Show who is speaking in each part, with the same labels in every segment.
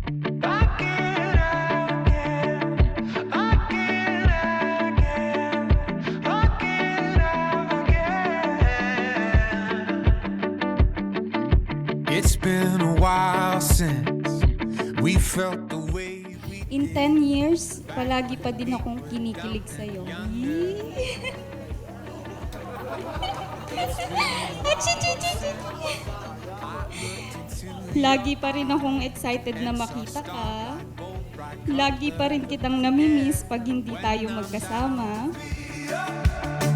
Speaker 1: It's been a while since we felt the way we
Speaker 2: In 10 years, palagi pa din akong kinikilig sa'yo. Lagi pa rin akong excited na makita ka. Lagi pa rin kitang namimiss pag hindi tayo magkasama.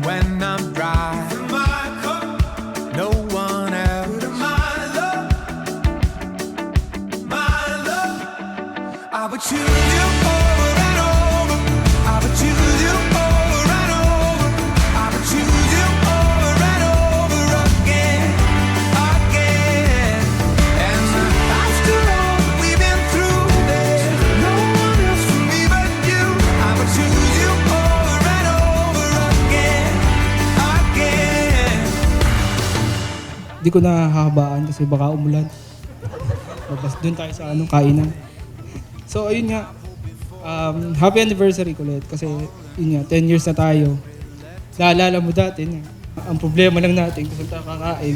Speaker 1: when I'm dry. No one else. I would choose you over and over. I would choose you over and over. I would choose you over and over again, again. And after all that we've been through, there's no one else for me but you. I would choose you over and over again, again.
Speaker 3: Di ko na hahabaan kasi baka umulan. Labas doon tayo sa kainan. So ayun nga, happy anniversary ko ulit kasi yun nga, 10 years na tayo. Naalala mo dati na, ang problema lang natin kung saan tayo kakain,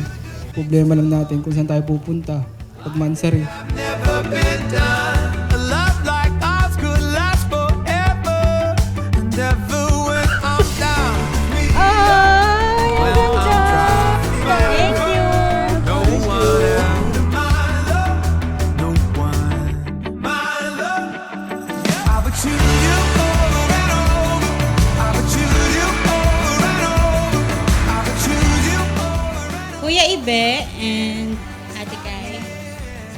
Speaker 3: problema lang natin kung saan tayo pupunta, pag mansari.
Speaker 1: Never been done. A love like ours could last forever. And never when I'm down.
Speaker 2: Ay,
Speaker 1: When I'm dry.
Speaker 2: Thank you!
Speaker 1: No one else. My love. No one. My love. I would choose you over and over. I would choose you over and over. I would choose you over.
Speaker 4: Kuya Ibe and Ate Kai,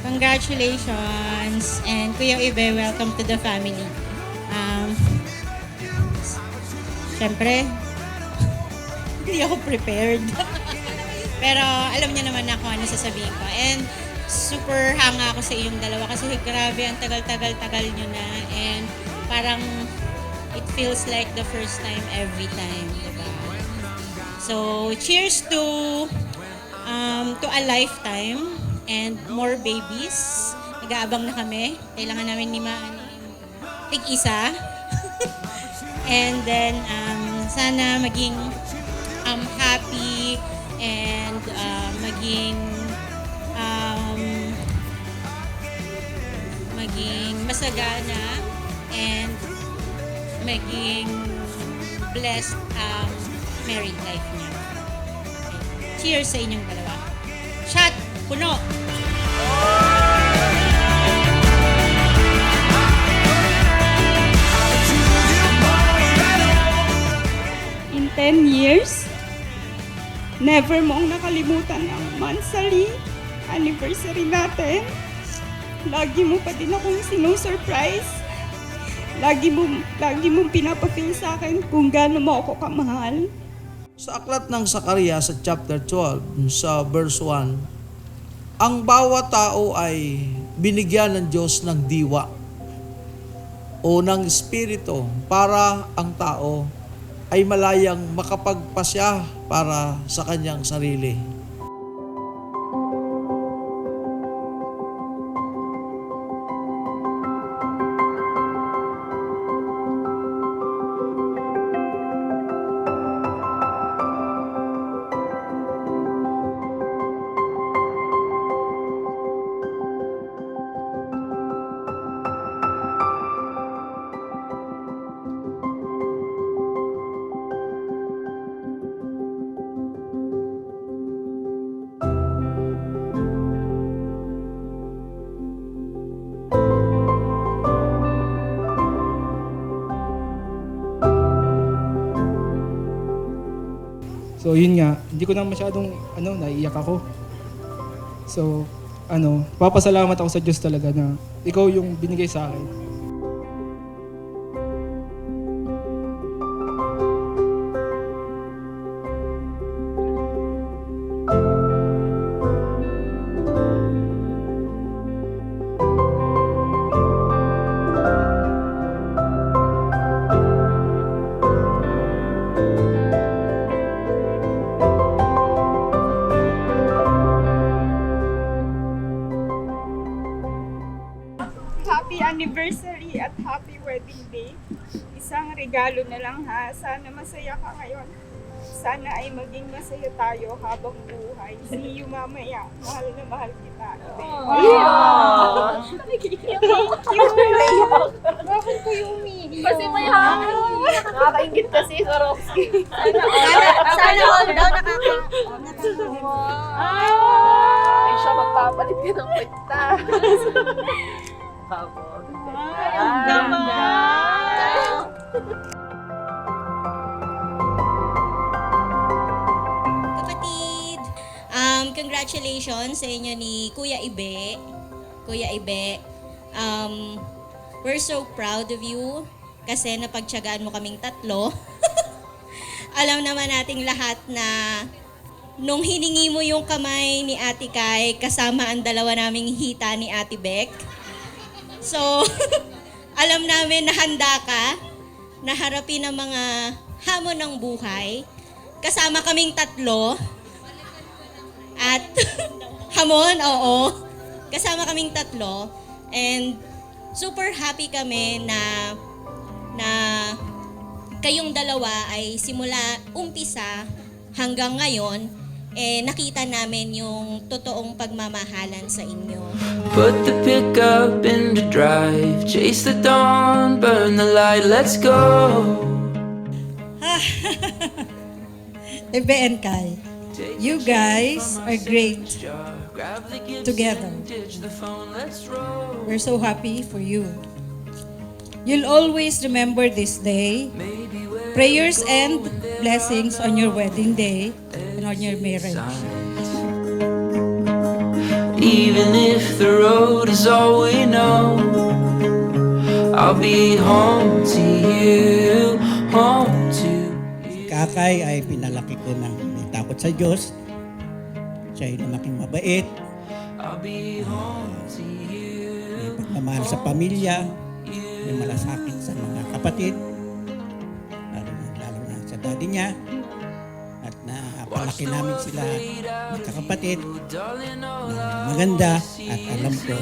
Speaker 4: congratulations. And Kuya Ibe, welcome to the family. Siyempre, hindi ako prepared. Pero alam niyo naman ako ano sasabihin ko. And super hanga ako sa inyong dalawa kasi grabe, ang tagal-tagal-tagal nyo na. And parang it feels like the first time every time, diba? So, cheers to a lifetime and more babies. Nag-aabang na kami. Kailangan namin ni tig-isa. And then, sana maging happy and maging masagana and maging blessed married life niya. Cheers sa inyong dalawa. Shot! Puno!
Speaker 2: In 10 years, never mong nakalimutan ang monthly anniversary natin. Lagi mo pa din akong sinusurprise. Lagi mong pinapafeel sa akin kung gaano mo ako kamahal.
Speaker 5: Sa aklat ng Sakaria sa chapter 12, sa verse 1, ang bawat tao ay binigyan ng Diyos ng diwa o ng espiritu para ang tao ay malayang makapagpasya para sa kanyang sarili.
Speaker 3: So yun nga, hindi ko na masyadong naiiyak ako. So papasalamat ako sa Diyos talaga na ikaw yung binigay sa akin.
Speaker 2: happy anniversary at happy wedding day. Isang regalo na lang ha. Sana masaya ka ngayon. Sana ay maging masaya tayo habang buhay. See you mamaya. Mahal na mahal kita. Bakit ko yung umiiyak?
Speaker 6: Kasi may hangin. Nakakaingit kasi sa Roxy.
Speaker 4: Sana all daw
Speaker 6: Ay, siya magpapalit ka ng kwenta.
Speaker 2: Ay, ang ganda.
Speaker 4: Kapatid, congratulations sa inyo ni Kuya Ibe. Kuya Ibe, we're so proud of you kasi napagtiyagaan mo kaming tatlo. Alam naman nating lahat na nung hiningi mo yung kamay ni Ate Kai kasama ang dalawa naming hita ni Ate Beck. So, alam namin na handa ka na harapin ang mga hamon ng buhay. Kasama kaming tatlo. At hamon, oo. Kasama kaming tatlo. And super happy kami na kayong dalawa ay simula umpisa hanggang ngayon, nakita namin yung totoong pagmamahalan sa inyo.
Speaker 7: Put the pickup in the drive, chase the dawn, burn the light, let's go.
Speaker 8: Ibe and Kai, you guys are great together. We're so happy for you. You'll always remember this day. Prayers and blessings on your wedding day and on your marriage.
Speaker 7: Even if the road is all we know, I'll be home to you, home to you.
Speaker 9: Kakay ay pinalaki ko ng may takot sa Diyos. Siya ay lumaking mabait,
Speaker 7: I'll be home to you.
Speaker 9: may pagmamahal sa pamilya, may malasakit sa mga kapatid, lalo na sa daddy niya. At napalaki namin sila magkakapatid na maganda. At alam ko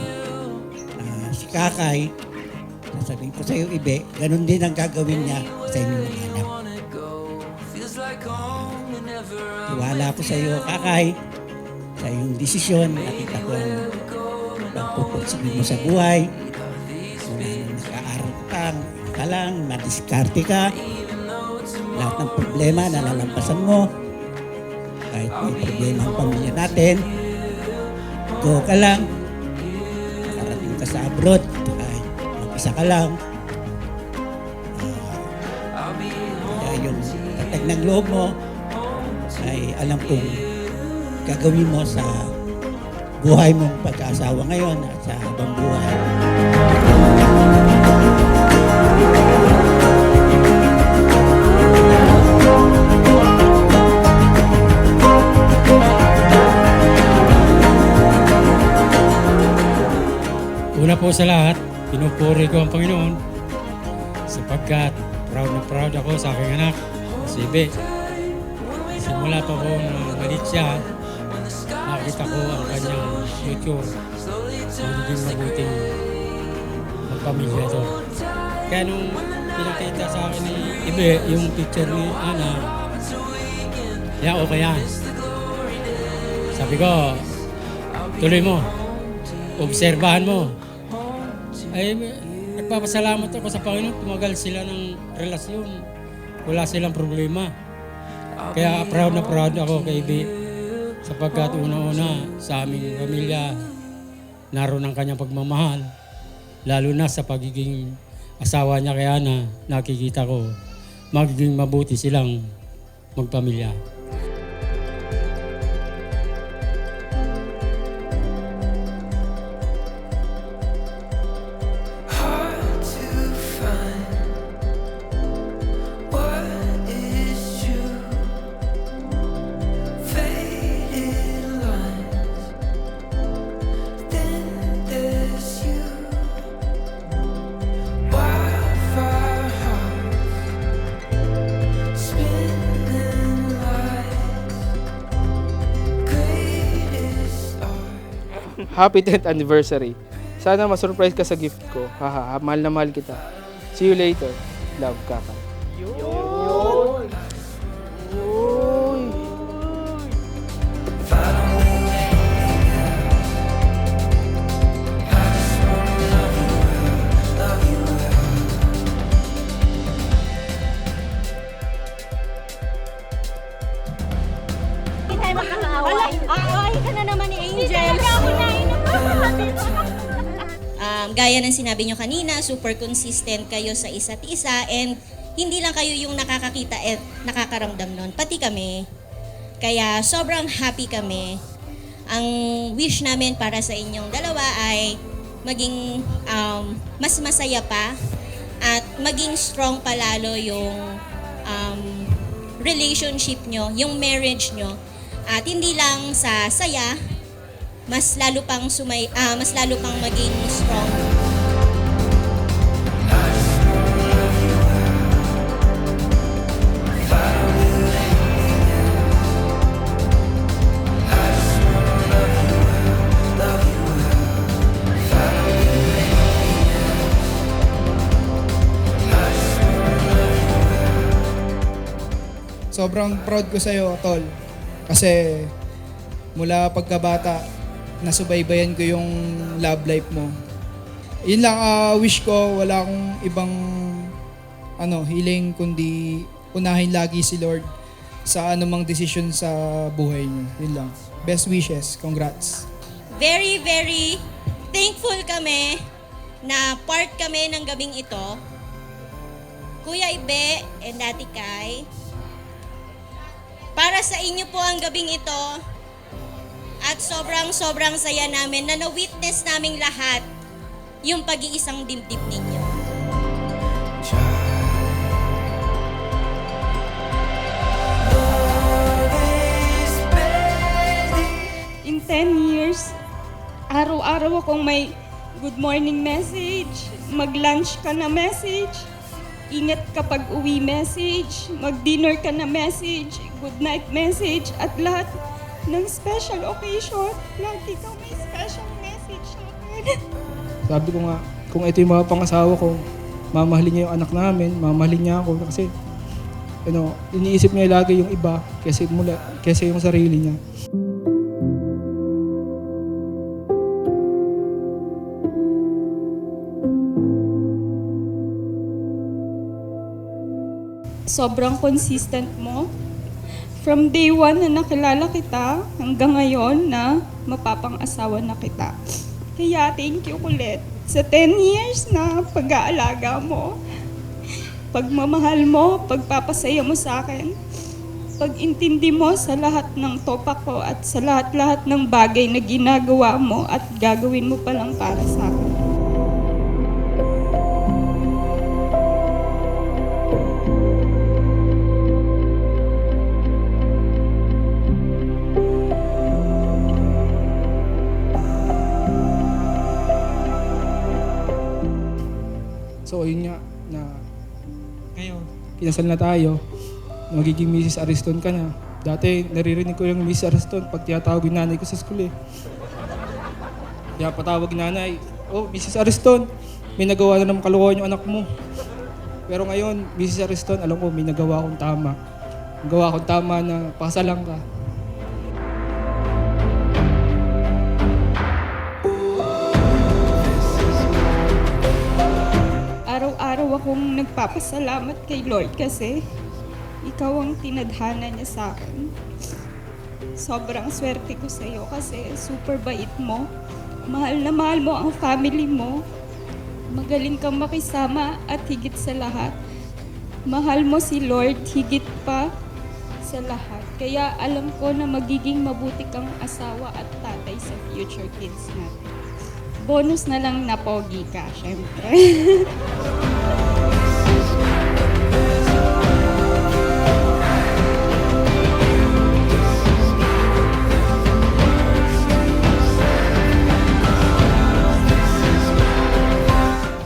Speaker 9: na si Kakay, sasabihin ko sa iyo, Ibe, ganun din ang gagawin niya sa inyong mga anak. Tiwala ko sa iyo, Kakay, sa iyong desisyon. Nakita ko ang pagpupursige mo sa buhay. Mula nung nag-aaral ka lang, madiskarte ka. Lahat ng problema nalalampasan mo. Kahit may problema ang pamilya natin, go ka lang. Nakarating ka sa abroad, kahit mag-isa ka lang. Kaya yung tatag ng loob mo, ay alam kong gagawin mo sa buhay mong pagkaasawa ngayon at sa habang buhay.
Speaker 10: Una po sa lahat, pinupuri ko ang Panginoon sapagkat proud na proud ako sa aking anak, si Ibe. Simula pa po nung malit siya, nakita ko ang kanyang future, magiging mabuting magpamilya to. Kaya nung pinakita sa akin ni Ibe yung picture ni Ana, okay yan. Sabi ko, tuloy mo, obserbahan mo. Ay, nagpapasalamat ako sa Panginoon, tumagal sila ng relasyon. Wala silang problema. Kaya proud na proud ako kay Ibe sapagkat una-una sa aming pamilya naroon ang kanyang pagmamahal. Lalo na sa pagiging asawa niya kay Ana, nakikita ko magiging mabuti silang magpamilya.
Speaker 7: Hard to find what is true. Faded lines, then there's you. Wildfire hearts, spinning lights, greatest art.
Speaker 3: Happy 10th anniversary Sana ma-surprise ka sa gift ko. Haha, mahal na mahal kita. See you later. Love, Kakay.
Speaker 4: Aaway ka na naman ni Angel. Gaya ng sinabi nyo kanina, super consistent kayo sa isa't isa and hindi lang kayo yung nakakakita at nakakaramdam nun, pati kami. Kaya sobrang happy kami. Ang wish namin para sa inyong dalawa ay maging mas masaya pa at maging strong palalo yung relationship nyo, yung marriage nyo. At hindi lang sa saya, mas lalo pang maging strong.
Speaker 3: Sobrang proud ko sa'yo, Tol. Kasi mula pagkabata, nasubaybayan ko yung love life mo. Yun lang, wish ko, wala akong ibang hiling, kundi unahin lagi si Lord sa anumang desisyon sa buhay niyo. Yun lang. Best wishes. Congrats.
Speaker 4: Very, very thankful kami na part kami ng gabing ito. Kuya Ibe and Ate Kai, para sa inyo po ang gabing ito at sobrang saya namin na na-witness naming lahat yung pag-iisang dibdib ninyo.
Speaker 2: In 10 years, araw-araw akong may good morning message, mag-lunch ka na message, ingat kapag uwi message, mag-dinner ka na message, good night message, at lahat ng special occasion, lagi kang may special message sa akin.
Speaker 3: Sabi ko nga, kung ito yung mga pangasawa ko, mamahalin niya yung anak namin, mamahalin niya ako kasi iniisip niya lagi yung iba kaysa yung sarili niya.
Speaker 2: Sobrang consistent mo. From day 1 na nakilala kita, hanggang ngayon na mapapang-asawa na kita. Kaya thank you ulit sa 10 years na pag-aalaga mo, pagmamahal mo, pagpapasaya mo sa akin, pag-intindi mo sa lahat ng topak ko at sa lahat-lahat ng bagay na ginagawa mo at gagawin mo pa lang para sa akin.
Speaker 3: So, yun nga, na ngayon, kinasal na tayo, magiging Mrs. Ariston ka na. Dati, naririnig ko yung Mrs. Ariston pag tinatawag yung nanay ko sa school eh. Kaya patawag yung nanay, oh, Mrs. Ariston, may nagawa na ng kalukuhan yung anak mo. Pero ngayon, Mrs. Ariston, alam ko, may nagawa akong tama. Nagawa akong tama na pasalang ka.
Speaker 2: Araw-araw akong nagpapasalamat kay Lord kasi ikaw ang tinadhana niya sa akin. Sobrang swerte ko sa iyo kasi super bait mo. Mahal na mahal mo ang family mo. Magaling kang makisama at higit sa lahat, mahal mo si Lord higit pa sa lahat. Kaya alam ko na magiging mabuti kang asawa at tatay sa future kids natin. Bonus na lang na pogi ka, syempre.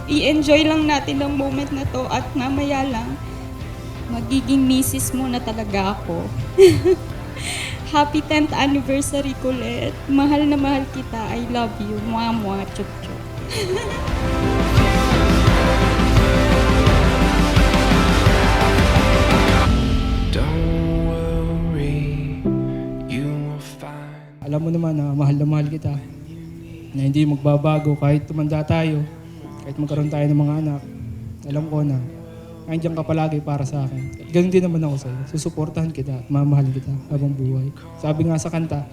Speaker 2: I-enjoy lang natin ang moment na to at mamaya lang, magiging misis mo na talaga ako. Happy 10th anniversary, Colette. Mahal na mahal kita. I love you. Mwah, mwah, chup, chup.
Speaker 7: Don't worry, you will find.
Speaker 3: Alam mo naman na mahal kita. Na hindi magbabago kahit tumanda tayo, kahit magkaroon tayo ng mga anak. Alam ko na nandiyan ka palagi para sa akin. At ganun din naman ako sa'yo. Susuportahan kita at mamahalin kita habang buhay. Sabi nga sa kanta,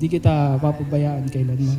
Speaker 3: di kita papabayaan kailanman.